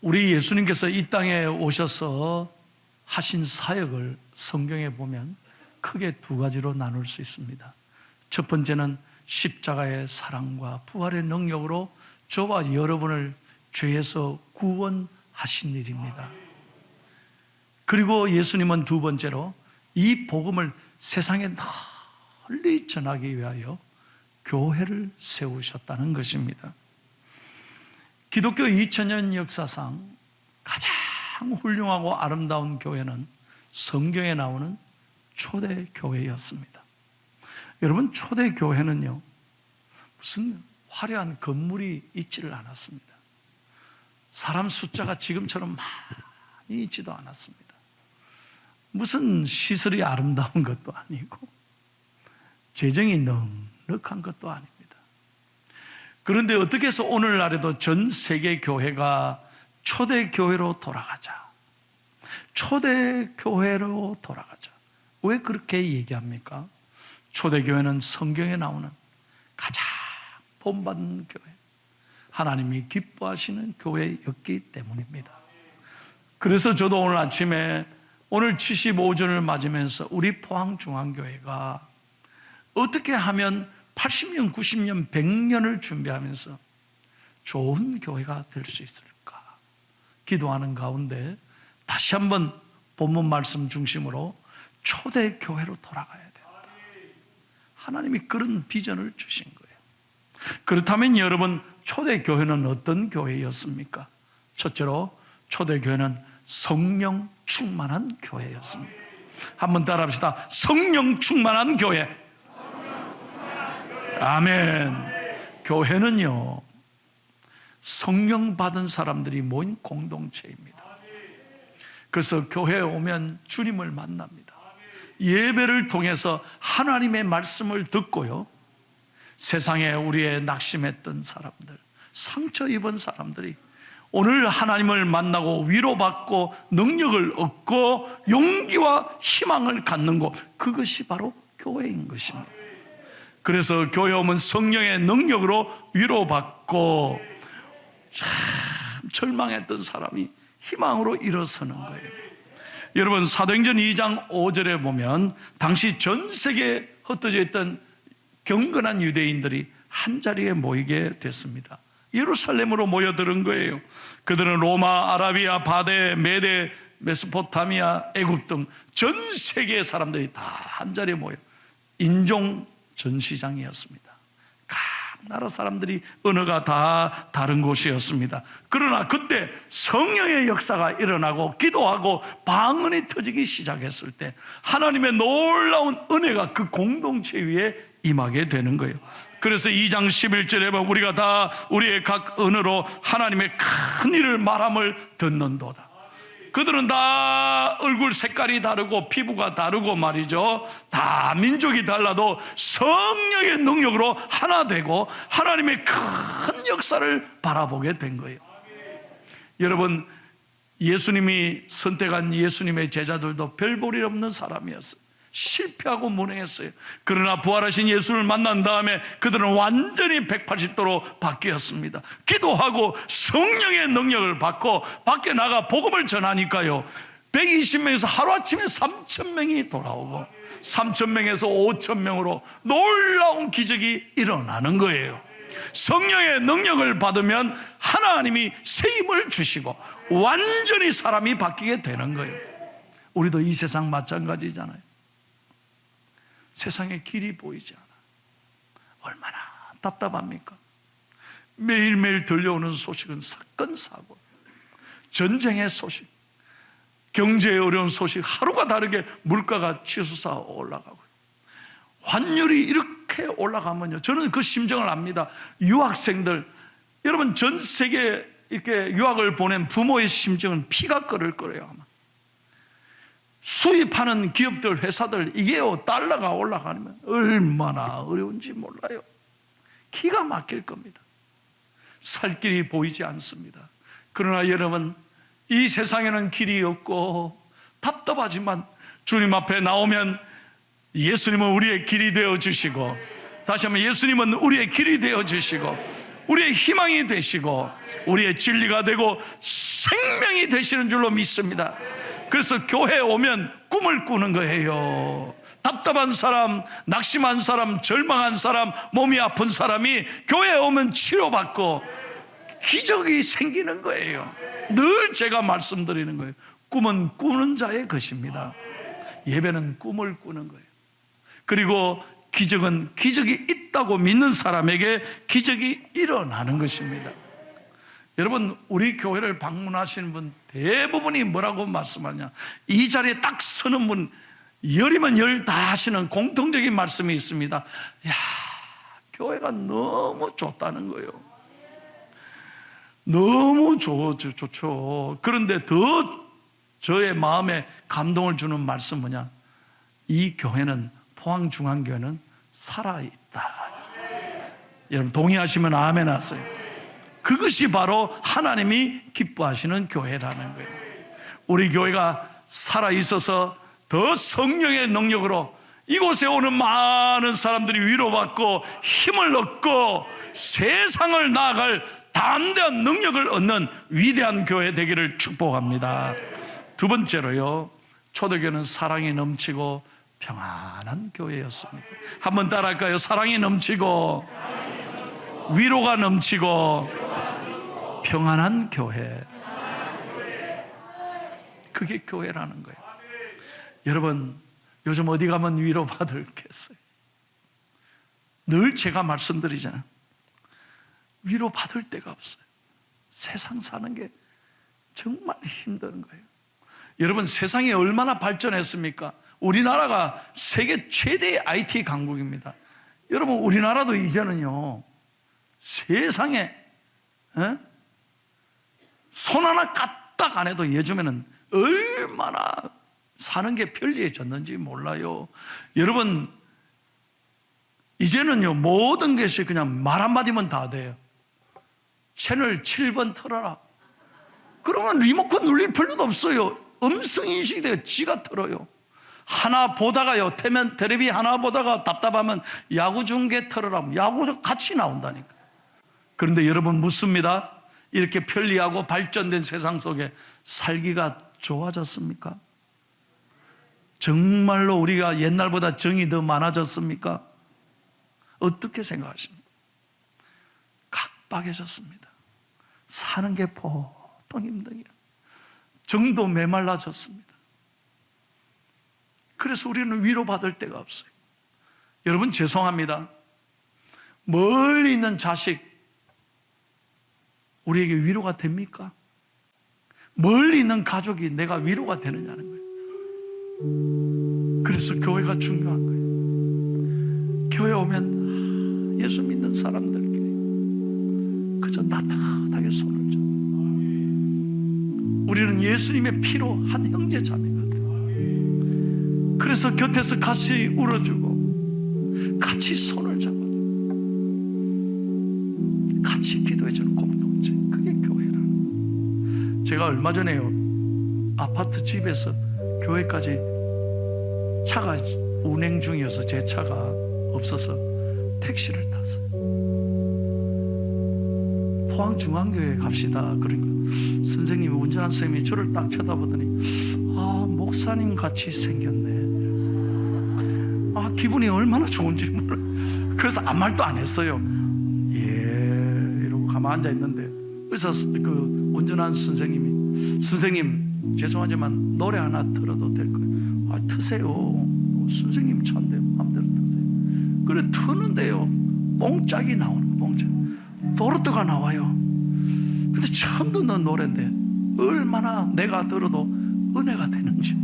우리 예수님께서 이 땅에 오셔서 하신 사역을 성경에 보면 크게 두 가지로 나눌 수 있습니다. 첫 번째는 십자가의 사랑과 부활의 능력으로 저와 여러분을 죄에서 구원하신 일입니다. 그리고 예수님은 두 번째로 이 복음을 세상에 널리 전하기 위하여 교회를 세우셨다는 것입니다. 기독교 2000년 역사상 가장 훌륭하고 아름다운 교회는 성경에 나오는 초대 교회였습니다. 여러분, 초대 교회는요, 무슨 화려한 건물이 있지를 않았습니다. 사람 숫자가 지금처럼 많이 있지도 않았습니다. 무슨 시설이 아름다운 것도 아니고 재정이 넉넉한 것도 아닙니다. 그런데 어떻게 해서 오늘날에도 전 세계 교회가 초대교회로 돌아가자, 초대교회로 돌아가자, 왜 그렇게 얘기합니까? 초대교회는 성경에 나오는 가장 본받는 교회, 하나님이 기뻐하시는 교회였기 때문입니다. 그래서 저도 오늘 아침에 오늘 75주년을 맞으면서 우리 포항중앙교회가 어떻게 하면 80년, 90년, 100년을 준비하면서 좋은 교회가 될 수 있을까 기도하는 가운데 다시 한번 본문 말씀 중심으로 초대교회로 돌아가야 된다. 하나님이 그런 비전을 주신 거예요. 그렇다면 여러분, 초대교회는 어떤 교회였습니까? 첫째로 초대교회는 성령 충만한 교회였습니다. 한번 따라합시다. 성령 충만한 교회. 아멘. 교회는요, 성령 받은 사람들이 모인 공동체입니다. 그래서 교회에 오면 주님을 만납니다. 예배를 통해서 하나님의 말씀을 듣고요, 세상에 우리의 낙심했던 사람들, 상처 입은 사람들이 오늘 하나님을 만나고 위로받고 능력을 얻고 용기와 희망을 갖는 곳, 그것이 바로 교회인 것입니다. 그래서 교회 오면 성령의 능력으로 위로받고 참 절망했던 사람이 희망으로 일어서는 거예요. 여러분, 사도행전 2장 5절에 보면 당시 전 세계에 흩어져 있던 경건한 유대인들이 한자리에 모이게 됐습니다. 예루살렘으로 모여드는 거예요. 그들은 로마, 아라비아, 바데, 메데, 메소포타미아, 애굽 등 전 세계의 사람들이 다 한자리에 모여 인종 전시장이었습니다. 각 나라 사람들이 언어가 다 다른 곳이었습니다. 그러나 그때 성령의 역사가 일어나고 기도하고 방언이 터지기 시작했을 때 하나님의 놀라운 은혜가 그 공동체 위에 임하게 되는 거예요. 그래서 2장 11절에 보면 우리가 다 우리의 각 언어로 하나님의 큰 일을 말함을 듣는도다. 그들은 다 얼굴 색깔이 다르고 피부가 다르고 말이죠, 다 민족이 달라도 성령의 능력으로 하나 되고 하나님의 큰 역사를 바라보게 된 거예요. 여러분, 예수님이 선택한 예수님의 제자들도 별 볼일 없는 사람이었어요. 실패하고 무능했어요. 그러나 부활하신 예수를 만난 다음에 그들은 완전히 180도로 바뀌었습니다. 기도하고 성령의 능력을 받고 밖에 나가 복음을 전하니까요, 120명에서 하루아침에 3,000명이 돌아오고 3,000명에서 5,000명으로 놀라운 기적이 일어나는 거예요. 성령의 능력을 받으면 하나님이 새 힘을 주시고 완전히 사람이 바뀌게 되는 거예요. 우리도 이 세상 마찬가지잖아요. 세상에 길이 보이지 않아. 얼마나 답답합니까? 매일매일 들려오는 소식은 사건, 사고, 전쟁의 소식, 경제에 어려운 소식, 하루가 다르게 물가가 치솟아 올라가고 환율이 이렇게 올라가면요, 저는 그 심정을 압니다. 유학생들, 여러분 전 세계에 이렇게 유학을 보낸 부모의 심정은 피가 끓을 거예요. 아마 수입하는 기업들, 회사들, 이게요, 달러가 올라가면 얼마나 어려운지 몰라요. 기가 막힐 겁니다. 살 길이 보이지 않습니다. 그러나 여러분, 이 세상에는 길이 없고 답답하지만 주님 앞에 나오면 예수님은 우리의 길이 되어 주시고, 다시 한번 예수님은 우리의 길이 되어 주시고, 우리의 희망이 되시고 우리의 진리가 되고 생명이 되시는 줄로 믿습니다. 그래서 교회에 오면 꿈을 꾸는 거예요. 답답한 사람, 낙심한 사람, 절망한 사람, 몸이 아픈 사람이 교회에 오면 치료받고 기적이 생기는 거예요. 늘 제가 말씀드리는 거예요. 꿈은 꾸는 자의 것입니다. 예배는 꿈을 꾸는 거예요. 그리고 기적은 기적이 있다고 믿는 사람에게 기적이 일어나는 것입니다. 여러분, 우리 교회를 방문하시는 분 대부분이 뭐라고 말씀하냐, 이 자리에 딱 서는 분 열이면 열 다 하시는 공통적인 말씀이 있습니다. 야, 교회가 너무 좋다는 거예요. 너무 좋죠. 그런데 더 저의 마음에 감동을 주는 말씀 뭐냐, 이 교회는, 포항중앙교회는 살아있다. 여러분 동의하시면 아멘 하세요. 그것이 바로 하나님이 기뻐하시는 교회라는 거예요. 우리 교회가 살아있어서 더 성령의 능력으로 이곳에 오는 많은 사람들이 위로받고 힘을 얻고 세상을 나아갈 담대한 능력을 얻는 위대한 교회 되기를 축복합니다. 두 번째로요, 초대교회는 사랑이 넘치고 평안한 교회였습니다. 한번 따라할까요? 사랑이 넘치고 위로가 넘치고 평안한 교회. 그게 교회라는 거예요. 여러분, 요즘 어디 가면 위로받을겠어요? 늘 제가 말씀드리잖아요. 위로받을 데가 없어요. 세상 사는 게 정말 힘든 거예요. 여러분, 세상이 얼마나 발전했습니까? 우리나라가 세계 최대의 IT 강국입니다. 여러분, 우리나라도 이제는요, 세상에 손 하나 까딱 안 해도 요즘에는 얼마나 사는 게 편리해졌는지 몰라요. 여러분, 이제는요, 모든 것이 그냥 말 한마디면 다 돼요. 채널 7번 틀어라. 그러면 리모컨 눌릴 필요도 없어요. 음성인식이 돼요. 지가 틀어요. 하나 보다가요, 텔레비 하나 보다가 답답하면 야구 중계 틀어라. 야구 같이 나온다니까. 그런데 여러분 묻습니다. 이렇게 편리하고 발전된 세상 속에 살기가 좋아졌습니까? 정말로 우리가 옛날보다 정이 더 많아졌습니까? 어떻게 생각하십니까? 각박해졌습니다. 사는 게 보통 힘들어요. 정도 메말라졌습니다. 그래서 우리는 위로받을 데가 없어요. 여러분, 죄송합니다. 멀리 있는 자식 우리에게 위로가 됩니까? 멀리 있는 가족이 내가 위로가 되느냐는 거예요. 그래서 교회가 중요한 거예요. 교회 오면 예수 믿는 사람들끼리 그저 따뜻하게 손을 잡고, 우리는 예수님의 피로 한 형제 자매 같아요. 그래서 곁에서 같이 울어주고 같이 손을 잡아주고 같이 기도해주는 공동체, 그게 교회라는 거예요. 제가 얼마 전에요, 아파트 집에서 교회까지 차가 운행 중이어서 제 차가 없어서 택시를 탔어요. 포항중앙교회 갑시다. 그러니까 선생님이, 운전한 선생님이 저를 딱 쳐다보더니, 아, 목사님 같이 생겼네. 아, 기분이 얼마나 좋은지 몰라. 그래서 아무 말도 안 했어요. 예, 이러고 가만 앉아 있는데 의사, 그 운전한 선생님이, 선생님 죄송하지만 노래 하나 틀어도 될까요? 아, 트세요. 선생님 차인데 마음대로 트세요. 그래 트는데요, 뽕짝이 나오는 거예요. 뽕짝. 도로트가 나와요. 근데 처음 듣는 노래인데 얼마나 내가 들어도 은혜가 되는지,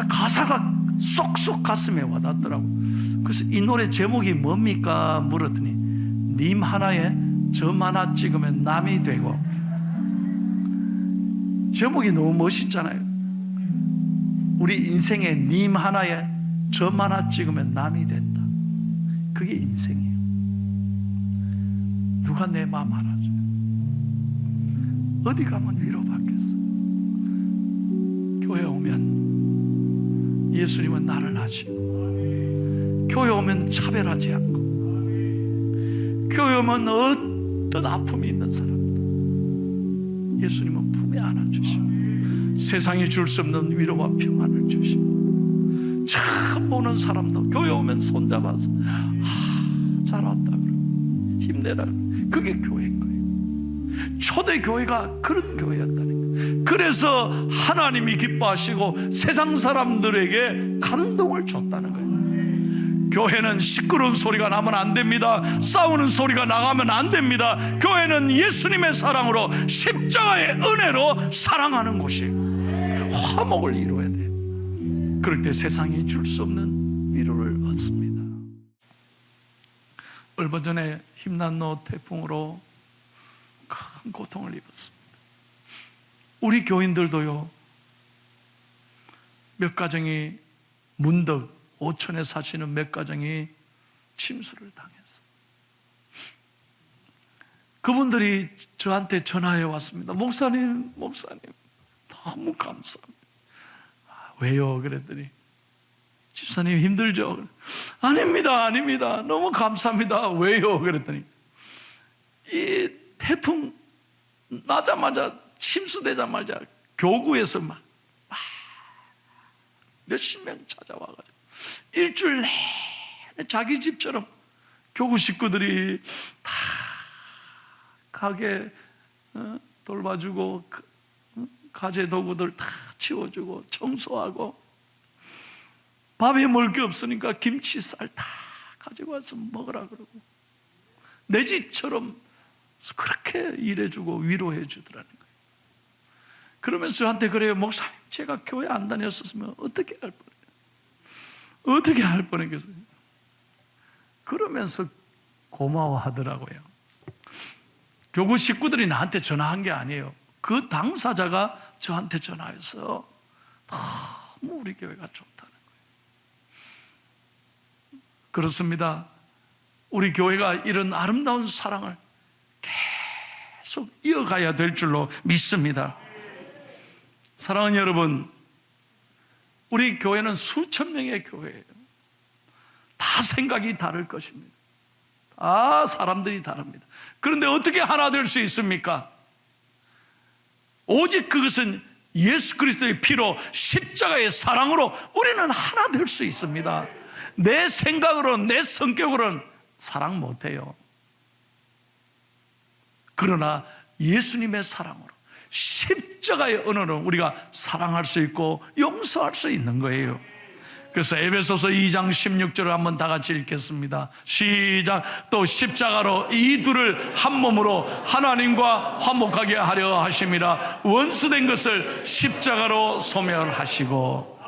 가사가 쏙쏙 가슴에 와닿더라고. 그래서 이 노래 제목이 뭡니까 물었더니, 님 하나에 점 하나 찍으면 남이 되고. 제목이 너무 멋있잖아요. 우리 인생에 님 하나에 점 하나 찍으면 남이 된다. 그게 인생이에요. 누가 내 마음 알아줘요? 어디 가면 위로받겠어? 교회 오면 예수님은 나를 아시고, 교회 오면 차별하지 않고, 교회 오면 어떤 아픔이 있는 사람 예수님은 품에 안아주시고 세상이 줄 수 없는 위로와 평안을 주시고 처음 보는 사람도 교회 오면 손잡아서 잘 왔다 그러고 힘내라, 그게 교회인 거예요. 초대교회가 그런 교회였다는 거예요. 그래서 하나님이 기뻐하시고 세상 사람들에게 감동을 줬다는 거예요. 교회는 시끄러운 소리가 나면 안 됩니다. 싸우는 소리가 나가면 안 됩니다. 교회는 예수님의 사랑으로, 십자가의 은혜로 사랑하는 곳이에요. 화목을 이루어야 돼요. 그럴 때 세상이 줄 수 없는 위로를 얻습니다. 얼마 전에 힘난로 태풍으로 큰 고통을 입었습니다. 우리 교인들도요, 몇 가정이, 문덕 오천에 사시는 몇 가정이 침수를 당했어요. 그분들이 저한테 전화해 왔습니다. 목사님 너무 감사합니다. 왜요? 그랬더니 집사님 힘들죠? 아닙니다 너무 감사합니다. 왜요? 그랬더니 이 태풍 나자마자, 침수되자마자 교구에서 막 몇십 명 찾아와가지고 일주일 내내 자기 집처럼 교구 식구들이 다 가게 돌봐주고 가재 도구들 다 치워주고 청소하고, 밥에 먹을 게 없으니까 김치, 쌀 다 가지고 와서 먹으라 그러고 내 집처럼 그렇게 일해주고 위로해 주더라는 거예요. 그러면서 저한테 그래요. 목사님, 제가 교회 안 다녔었으면 어떻게 할 뻔했겠어요? 그러면서 고마워하더라고요. 교구 식구들이 나한테 전화한 게 아니에요. 그 당사자가 저한테 전화해서 너무 우리 교회가 좋다는 거예요. 그렇습니다. 우리 교회가 이런 아름다운 사랑을 계속 이어가야 될 줄로 믿습니다. 사랑하는 여러분, 우리 교회는 수천 명의 교회예요. 다 생각이 다를 것입니다. 다 사람들이 다릅니다. 그런데 어떻게 하나 될 수 있습니까? 오직 그것은 예수 그리스도의 피로, 십자가의 사랑으로 우리는 하나 될 수 있습니다. 내 생각으로, 내 성격으로는 사랑 못해요. 그러나 예수님의 사랑으로, 십자가의 은혜로 우리가 사랑할 수 있고 용서할 수 있는 거예요. 그래서 에베소서 2장 16절을 한번 다 같이 읽겠습니다. 시작. 또 십자가로 이 둘을 한 몸으로 하나님과 화목하게 하려 하심이라. 원수된 것을 십자가로 소멸하시고.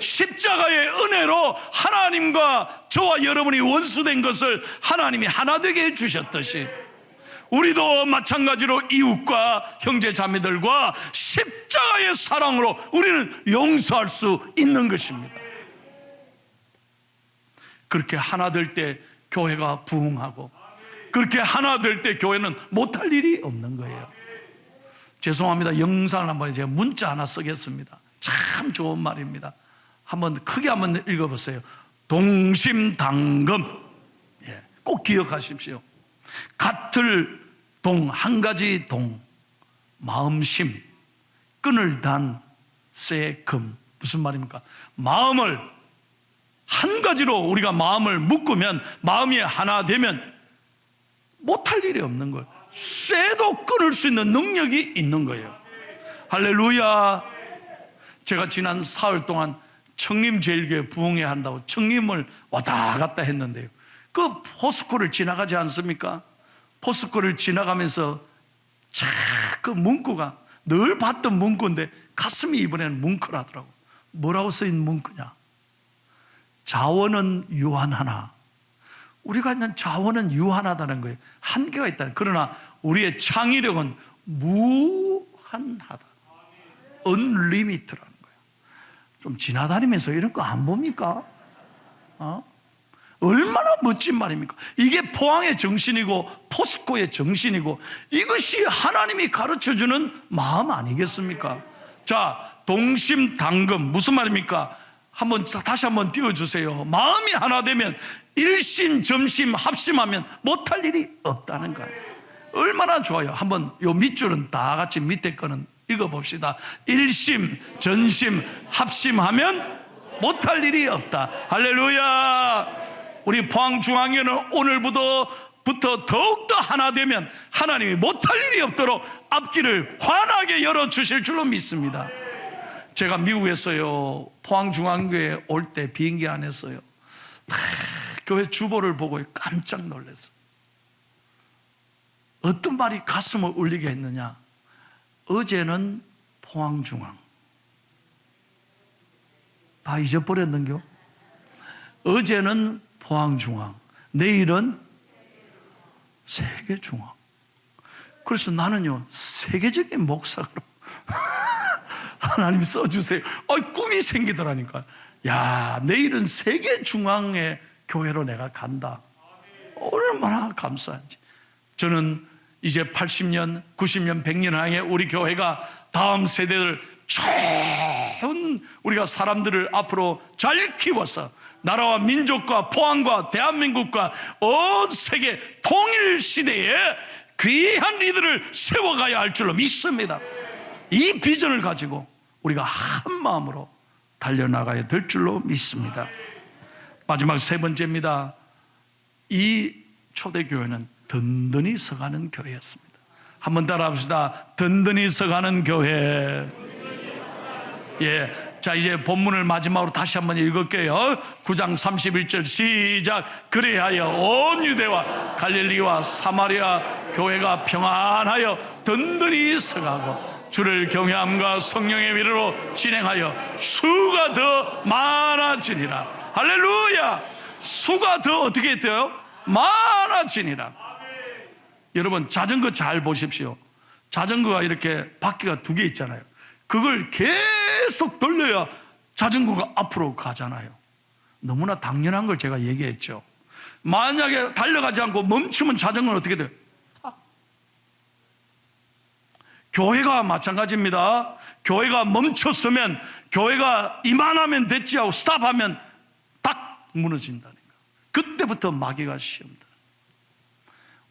십자가의 은혜로 하나님과 저와 여러분이 원수된 것을 하나님이 하나 되게 해주셨듯이, 우리도 마찬가지로 이웃과 형제 자매들과 십자가의 사랑으로 우리는 용서할 수 있는 것입니다. 그렇게 하나 될 때 교회가 부흥하고, 그렇게 하나 될 때 교회는 못할 일이 없는 거예요. 죄송합니다. 영상을 한번, 제가 문자 하나 쓰겠습니다. 참 좋은 말입니다. 한번 크게 한번 읽어보세요. 동심당금. 꼭 기억하십시오. 같을 동, 한 가지 동, 마음심, 끈을 단 쇠 금. 무슨 말입니까? 마음을 한 가지로 우리가 마음을 묶으면, 마음이 하나 되면 못할 일이 없는 거예요. 쇠도 끊을 수 있는 능력이 있는 거예요. 할렐루야. 제가 지난 사흘 동안 청림제일교회 부흥회 한다고 청림을 왔다 갔다 했는데요, 그 포스코를 지나가지 않습니까? 포스코를 지나가면서 그 문구가 늘 봤던 문구인데 가슴이 이번에는 뭉클하더라고. 뭐라고 써있는 문구냐? 자원은 유한하나, 우리가 있는 자원은 유한하다는 거예요. 한계가 있다는. 그러나 우리의 창의력은 무한하다. unlimited라는 거예요. 좀 지나다니면서 이런 거 안 봅니까? 얼마나 멋진 말입니까? 이게 포항의 정신이고 포스코의 정신이고, 이것이 하나님이 가르쳐주는 마음 아니겠습니까? 자, 동심당금 무슨 말입니까? 다시 한번 띄워주세요. 마음이 하나 되면 일심 점심 합심하면 못할 일이 없다는 거예요. 얼마나 좋아요. 한번 요 밑줄은 다 같이 밑에 거는 읽어봅시다. 일심, 전심, 합심하면 못할 일이 없다. 할렐루야. 우리 포항중앙교회는 오늘부터 더욱더 하나 되면 하나님이 못할 일이 없도록 앞길을 환하게 열어주실 줄로 믿습니다. 제가 미국에서요, 포항중앙교회에 올 때 비행기 안에서요, 교회 주보를 보고 깜짝 놀랐어요. 어떤 말이 가슴을 울리게 했느냐. 어제는 포항중앙, 다 잊어버렸는겨. 어제는 포항중앙, 내일은 세계중앙. 그래서 나는요, 세계적인 목사로 하나님 써주세요. 꿈이 생기더라니까. 야, 내일은 세계중앙의 교회로 내가 간다. 얼마나 감사한지. 저는 이제 80년, 90년, 100년 향해 우리 교회가 다음 세대들 좋은 우리가 사람들을 앞으로 잘 키워서 나라와 민족과 포항과 대한민국과 온 세계 통일 시대에 귀한 리더를 세워가야 할 줄로 믿습니다. 이 비전을 가지고 우리가 한 마음으로 달려나가야 될 줄로 믿습니다. 마지막 세 번째입니다. 이 초대교회는 든든히 서가는 교회였습니다. 한번 따라합시다. 든든히 서가는 교회. 예. 자, 이제 본문을 마지막으로 다시 한번 읽을게요. 9장 31절 시작. 그리하여 온 유대와 갈릴리와 사마리아 교회가 평안하여 든든히 서가고 주를 경외함과 성령의 위로로 진행하여 수가 더 많아지니라. 할렐루야. 수가 더 어떻게 돼요? 많아지니라. 여러분, 자전거 잘 보십시오. 자전거가 이렇게 바퀴가 두 개 있잖아요. 그걸 계속 돌려야 자전거가 앞으로 가잖아요. 너무나 당연한 걸 제가 얘기했죠. 만약에 달려가지 않고 멈추면 자전거는 어떻게 돼요? 교회가 마찬가지입니다. 교회가 멈췄으면, 교회가 이만하면 됐지 하고 스탑하면 딱 무너진다는 거. 그때부터 마귀가 시험다.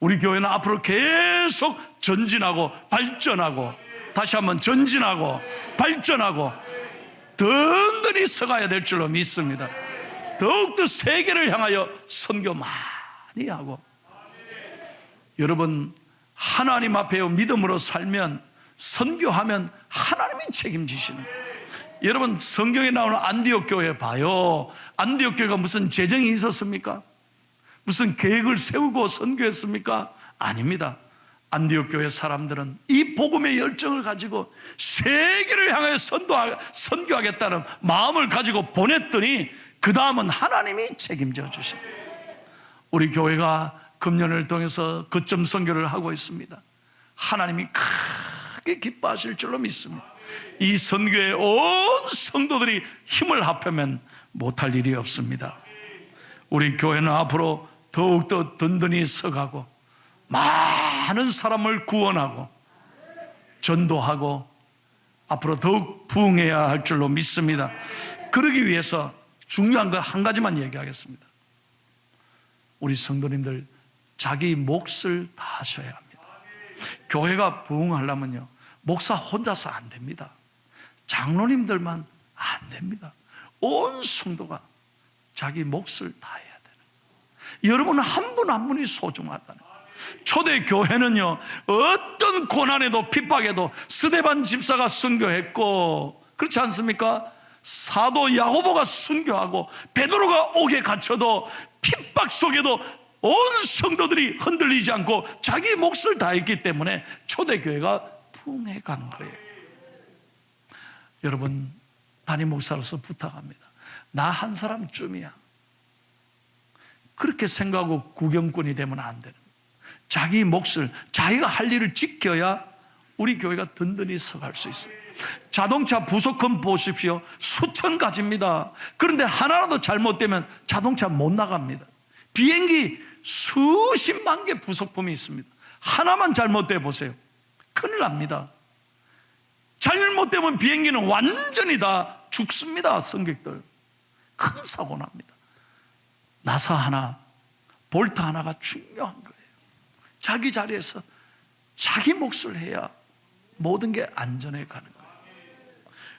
우리 교회는 앞으로 계속 전진하고 발전하고, 다시 한번 전진하고 발전하고 든든히 서가야 될 줄로 믿습니다. 더욱더 세계를 향하여 선교 많이 하고. 여러분, 하나님 앞에 믿음으로 살면, 선교하면 하나님이 책임지시는 거예요. 여러분, 성경에 나오는 안디옥 교회 봐요. 안디옥 교회가 무슨 재정이 있었습니까? 무슨 계획을 세우고 선교했습니까? 아닙니다. 안디옥 교회 사람들은 이 복음의 열정을 가지고 세계를 향해 선교하겠다는 마음을 가지고 보냈더니 그 다음은 하나님이 책임져 주십니다. 우리 교회가 금년을 통해서 거점 선교를 하고 있습니다. 하나님이 크게 기뻐하실 줄로 믿습니다. 이 선교에 온 성도들이 힘을 합하면 못할 일이 없습니다. 우리 교회는 앞으로 더욱더 든든히 서가고 많은 사람을 구원하고 전도하고 앞으로 더욱 부흥해야 할 줄로 믿습니다. 그러기 위해서 중요한 거 한 가지만 얘기하겠습니다. 우리 성도님들, 자기 몫을 다하셔야 합니다. 교회가 부흥하려면요, 목사 혼자서 안 됩니다. 장로님들만 안 됩니다. 온 성도가 자기 몫을 다해야 되는. 여러분 한 분 한 분이 소중하다는. 초대교회는요, 어떤 고난에도 핍박에도 스데반 집사가 순교했고, 그렇지 않습니까? 사도 야고보가 순교하고 베드로가 옥에 갇혀도 핍박 속에도 온 성도들이 흔들리지 않고 자기 몫을 다했기 때문에 초대교회가 부흥해 간 거예요. 여러분, 담임 목사로서 부탁합니다. 나 한 사람쯤이야. 그렇게 생각하고 구경꾼이 되면 안 되는 거예요. 자기 몫을, 자기가 할 일을 지켜야 우리 교회가 든든히 서갈 수 있어요. 자동차 부속품 보십시오. 수천 가지입니다. 그런데 하나라도 잘못되면 자동차 못 나갑니다. 비행기 수십만 개 부속품이 있습니다. 하나만 잘못돼 보세요. 큰일 납니다. 잘못되면 비행기는 완전히 다 죽습니다. 승객들 큰 사고 납니다. 나사 하나, 볼트 하나가 중요한 거예요. 자기 자리에서 자기 몫을 해야 모든 게 안전해 가는 거예요.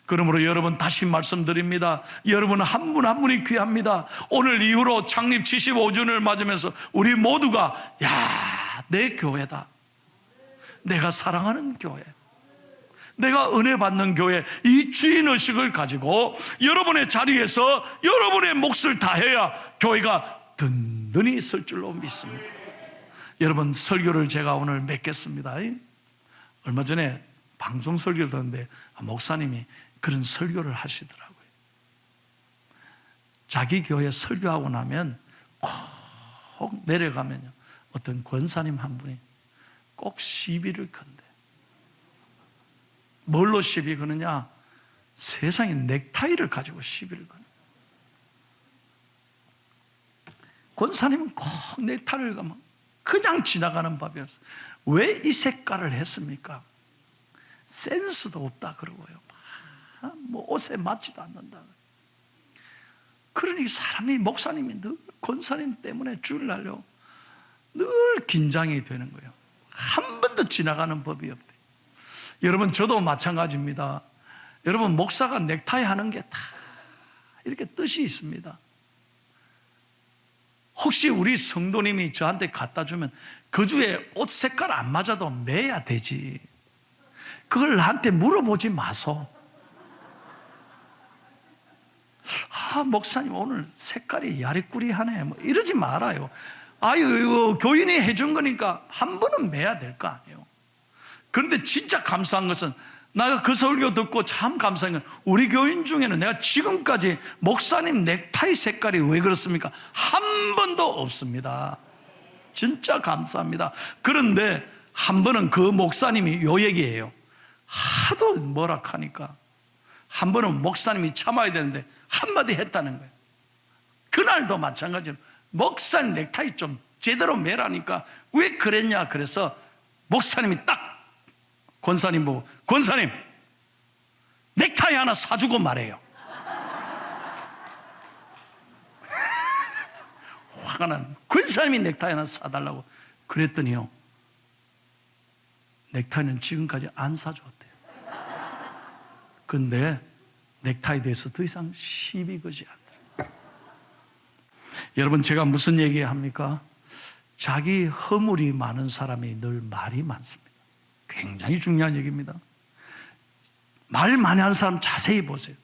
그러므로 여러분, 다시 말씀드립니다. 여러분 한 분 한 분이 귀합니다. 오늘 이후로 창립 75주년을 맞으면서 우리 모두가 내 교회다, 내가 사랑하는 교회, 내가 은혜 받는 교회, 이 주인의식을 가지고 여러분의 자리에서 여러분의 몫을 다해야 교회가 든든히 있을 줄로 믿습니다. 여러분, 설교를 제가 오늘 맺겠습니다. 얼마 전에 방송 설교를 듣는데 목사님이 그런 설교를 하시더라고요. 자기 교회 설교하고 나면 꼭 내려가면요, 어떤 권사님 한 분이 꼭 시비를 건대. 뭘로 시비 거느냐? 세상에 넥타이를 가지고 시비를 거는. 권사님은 꼭 넥타이를 가면 그냥 지나가는 법이 없어요. 왜 이 색깔을 했습니까? 센스도 없다 그러고요, 뭐 옷에 맞지도 않는다. 그러니 사람이, 목사님이 늘 권사님 때문에 주일날요 늘 긴장이 되는 거예요. 한 번도 지나가는 법이 없대요. 여러분, 저도 마찬가지입니다. 여러분, 목사가 넥타이 하는 게 다 이렇게 뜻이 있습니다. 혹시 우리 성도님이 저한테 갖다 주면 그 주에 옷 색깔 안 맞아도 매야 되지, 그걸 나한테 물어보지 마소. 목사님 오늘 색깔이 야리꾸리하네, 뭐 이러지 말아요. 이거 교인이 해준 거니까 한 번은 매야 될 거 아니에요. 그런데 진짜 감사한 것은, 내가 그 설교 듣고 참 감사한 건, 우리 교인 중에는 내가 지금까지 목사님 넥타이 색깔이 왜 그렇습니까? 한 번도 없습니다. 진짜 감사합니다. 그런데 한 번은 그 목사님이 요 얘기예요. 하도 뭐라 하니까 한 번은 목사님이 참아야 되는데 한마디 했다는 거예요. 그날도 마찬가지로 목사님 넥타이 좀 제대로 매라니까 왜 그랬냐. 그래서 목사님이 딱 권사님 보고, 권사님 넥타이 하나 사주고 말해요. 화가 난 권사님이 넥타이 하나 사달라고 그랬더니요, 넥타이는 지금까지 안 사줬대요. 근데 넥타이에 대해서 더 이상 시비 거지 않더라고요. 여러분, 제가 무슨 얘기 합니까? 자기 허물이 많은 사람이 늘 말이 많습니다. 굉장히 중요한 얘기입니다. 말 많이 하는 사람 자세히 보세요.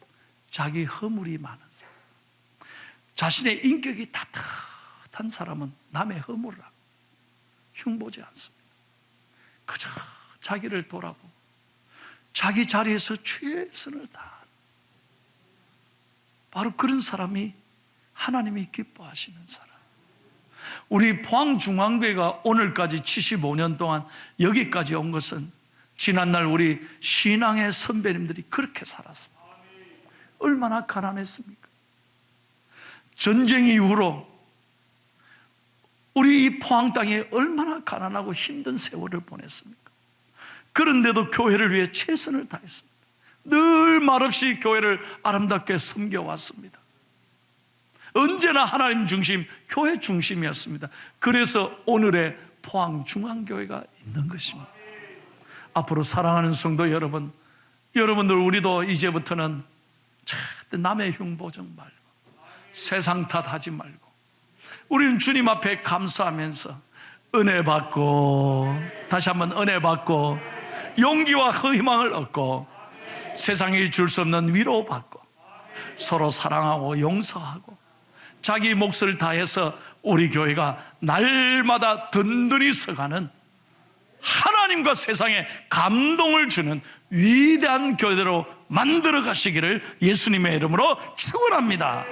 자기 허물이 많은 사람, 자신의 인격이 따뜻한 사람은 남의 허물을 흉보지 않습니다. 그저 자기를 돌아보고 자기 자리에서 최선을 다하는, 바로 그런 사람이 하나님이 기뻐하시는 사람. 우리 포항중앙교회가 오늘까지 75년 동안 여기까지 온 것은 지난날 우리 신앙의 선배님들이 그렇게 살았습니다. 얼마나 가난했습니까? 전쟁 이후로 우리 이 포항 땅에 얼마나 가난하고 힘든 세월을 보냈습니까? 그런데도 교회를 위해 최선을 다했습니다. 늘 말없이 교회를 아름답게 섬겨왔습니다. 언제나 하나님 중심, 교회 중심이었습니다. 그래서 오늘의 포항중앙교회가 있는 것입니다. 앞으로 사랑하는 성도 여러분, 여러분들, 우리도 이제부터는 절대 남의 흉보정 말고, 세상 탓하지 말고, 우리는 주님 앞에 감사하면서 은혜 받고, 다시 한번 은혜 받고, 용기와 희망을 얻고, 세상이 줄 수 없는 위로 받고, 서로 사랑하고 용서하고, 자기 몫을 다해서 우리 교회가 날마다 든든히 서가는, 하나님과 세상에 감동을 주는 위대한 교회로 만들어 가시기를 예수님의 이름으로 축원합니다.